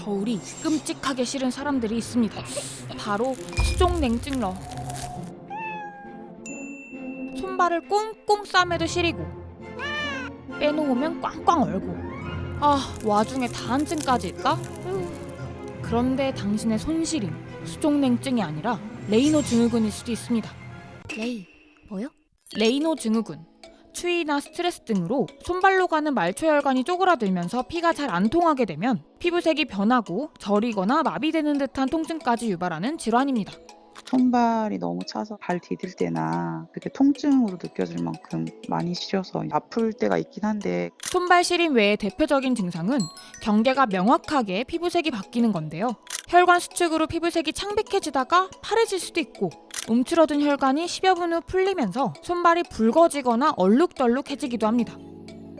겨울이 끔찍하게 싫은 사람들이 있습니다. 바로 수족냉증러. 손발을 꽁꽁 싸매도 시리고 빼놓으면 꽝꽝 얼고 와중에 다한증까지 있다? 그런데 당신의 손시림 수족냉증이 아니라 레이노 증후군일 수도 있습니다. 뭐요? 레이노 증후군, 추위나 스트레스 등으로 손발로 가는 말초혈관이 쪼그라들면서 피가 잘 안 통하게 되면 피부색이 변하고 저리거나 마비되는 듯한 통증까지 유발하는 질환입니다. 손발이 너무 차서 발 디딜 때나 그렇게 통증으로 느껴질 만큼 많이 시려서 아플 때가 있긴 한데 손발 시림 외의 대표적인 증상은 경계가 명확하게 피부색이 바뀌는 건데요. 혈관 수축으로 피부색이 창백해지다가 파래질 수도 있고 움츠러든 혈관이 10여 분 후 풀리면서 손발이 붉어지거나 얼룩덜룩해지기도 합니다.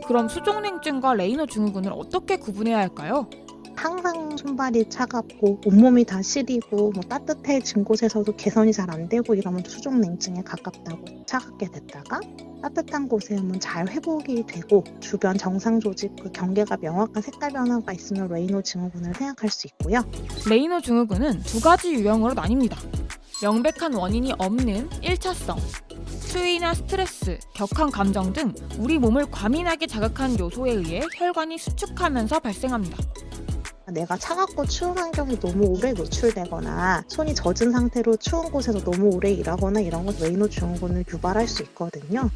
그럼 수족냉증과 레이노 증후군을 어떻게 구분해야 할까요? 항상 손발이 차갑고 온몸이 다 시리고 따뜻해진 곳에서도 개선이 잘 안 되고 이러면 수족냉증에 가깝다고. 차갑게 됐다가 따뜻한 곳에 오면 잘 회복이 되고 주변 정상 조직 경계가 명확한 색깔 변화가 있으면 레이노 증후군을 생각할 수 있고요. 레이노 증후군은 두 가지 유형으로 나뉩니다. 명백한 원인이 없는 1차성, 추위나 스트레스, 격한 감정 등 우리 몸을 과민하게 자극한 요소에 의해 혈관이 수축하면서 발생합니다. 내가 차갑고 추운 환경에 너무 오래 노출되거나 손이 젖은 상태로 추운 곳에서 너무 오래 일하거나 이런 건 레이노 증후군을 유발할 수 있거든요.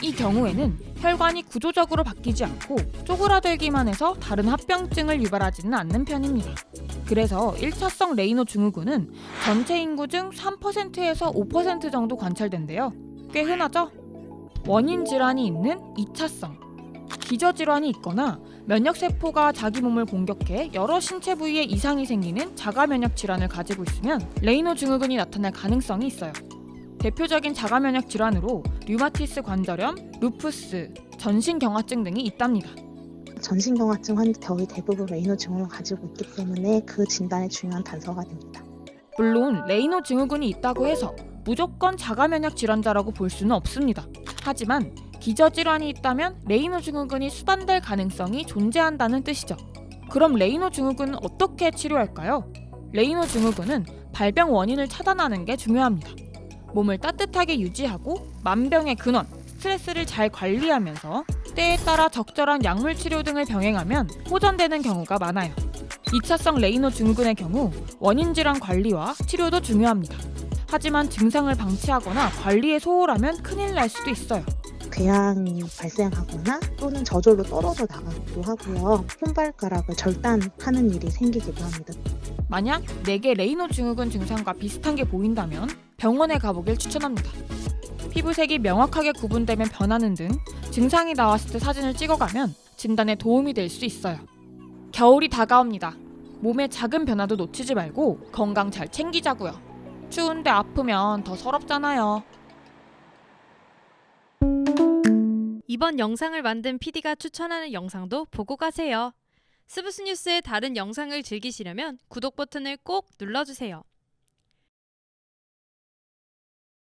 이 경우에는 혈관이 구조적으로 바뀌지 않고 쪼그라들기만 해서 다른 합병증을 유발하지는 않는 편입니다. 그래서 1차성 레이노 증후군은 전체 인구 중 3%에서 5% 정도 관찰된대요. 꽤 흔하죠? 원인 질환이 있는 2차성, 기저질환이 있거나 면역세포가 자기 몸을 공격해 여러 신체 부위에 이상이 생기는 자가면역 질환을 가지고 있으면 레이노 증후군이 나타날 가능성이 있어요. 대표적인 자가면역 질환으로 류마티스 관절염, 루푸스, 전신경화증 등이 있답니다. 전신경화증 환자 거의 대부분 레이노 증후군을 가지고 있기 때문에 그 진단에 중요한 단서가 됩니다. 물론 레이노 증후군이 있다고 해서 무조건 자가면역 질환자라고 볼 수는 없습니다. 하지만 기저질환이 있다면 레이노 증후군이 수반될 가능성이 존재한다는 뜻이죠. 그럼 레이노 증후군은 어떻게 치료할까요? 레이노 증후군은 발병 원인을 차단하는 게 중요합니다. 몸을 따뜻하게 유지하고 만병의 근원, 스트레스를 잘 관리하면서 때에 따라 적절한 약물 치료 등을 병행하면 호전되는 경우가 많아요. 2차성 레이노 증후군의 경우 원인 질환 관리와 치료도 중요합니다. 하지만 증상을 방치하거나 관리에 소홀하면 큰일 날 수도 있어요. 궤양이 발생하거나 또는 저절로 떨어져 나가기도 하고요. 손발가락을 절단하는 일이 생기기도 합니다. 만약 내게 레이노 증후군 증상과 비슷한 게 보인다면 병원에 가보길 추천합니다. 피부색이 명확하게 구분되면 변하는 등 증상이 나왔을 때 사진을 찍어가면 진단에 도움이 될 수 있어요. 겨울이 다가옵니다. 몸의 작은 변화도 놓치지 말고 건강 잘 챙기자고요. 추운데 아프면 더 서럽잖아요. 이번 영상을 만든 PD가 추천하는 영상도 보고 가세요. 스브스 뉴스의 다른 영상을 즐기시려면 구독 버튼을 꼭 눌러주세요.